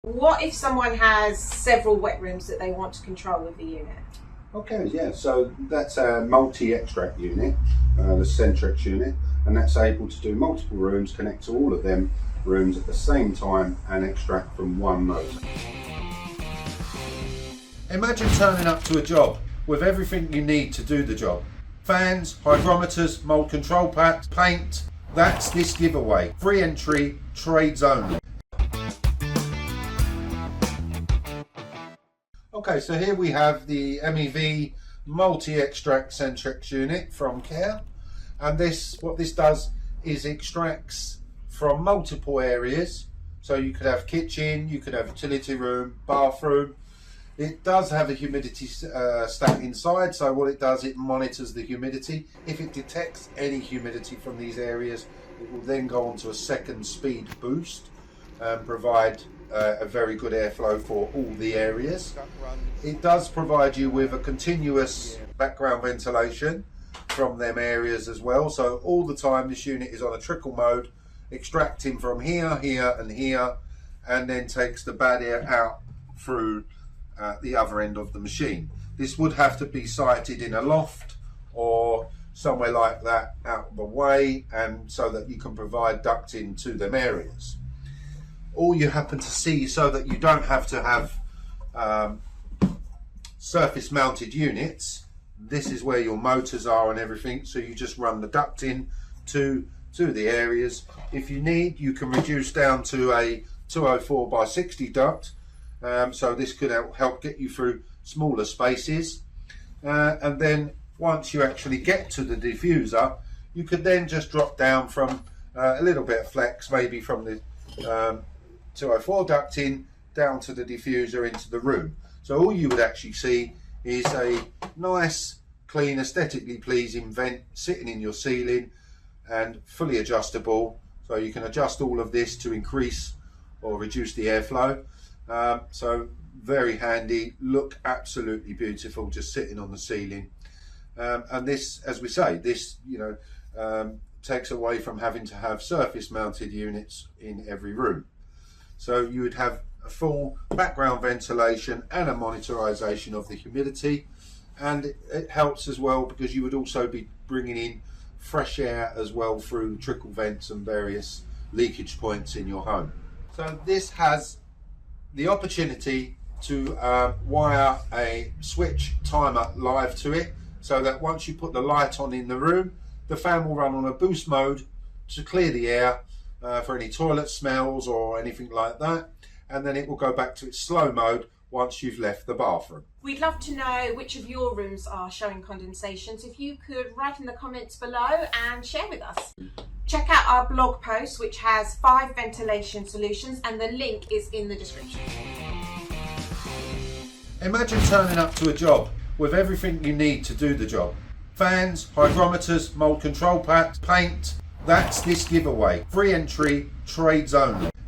What if someone has several wet rooms that they want to control with the unit? Okay, yeah, so that's a multi-extract unit, the Centrex unit, and that's able to do multiple rooms, connect to all of them rooms at the same time and extract from one motor. Imagine turning up to a job with everything you need to do the job. Fans, hygrometers, mould control packs, paint. That's this giveaway. Free entry, trades only. Okay, so here we have the MEV multi-extract Centrex unit from Kair, and what this does is extracts from multiple areas. So you could have kitchen, you could have utility room, bathroom. It does have a humidity stat inside, so what it does, it monitors the humidity. If it detects any humidity from these areas, it will then go on to a second speed boost and provide a very good airflow for all the areas. It does provide you with a continuous background ventilation from them areas as well, so all the time this unit is on a trickle mode, extracting from here, here and here, and then takes the bad air out through the other end of the machine. This would have to be sited in a loft or somewhere like that out of the way, and so that you can provide ducting to them areas. All you happen to see, so that you don't have to have surface mounted units, this is where your motors are and everything, so you just run the ducting to the areas. If you need, you can reduce down to a 204 by 60 duct, so this could help get you through smaller spaces, and then once you actually get to the diffuser, you could then just drop down from a little bit of flex, maybe from the 204 ducting down to the diffuser into the room. So all you would actually see is a nice, clean, aesthetically pleasing vent sitting in your ceiling and fully adjustable, so you can adjust all of this to increase or reduce the airflow. So very handy, look absolutely beautiful just sitting on the ceiling, and this, as we say, this takes away from having to have surface mounted units in every room. So you would have a full background ventilation and a monitorization of the humidity, and it helps as well because you would also be bringing in fresh air as well through trickle vents and various leakage points in your home. So this has the opportunity to wire a switch timer live to it, so that once you put the light on in the room, the fan will run on a boost mode to clear the air for any toilet smells or anything like that, and then it will go back to its slow mode once you've left the bathroom. We'd love to know which of your rooms are showing condensation, so if you could write in the comments below and share with us. Check out our blog post, which has 5 ventilation solutions, and the link is in the description. Imagine turning up to a job with everything you need to do the job. Fans, hygrometers, mould control packs, paint. That's this giveaway. Free entry, trades only.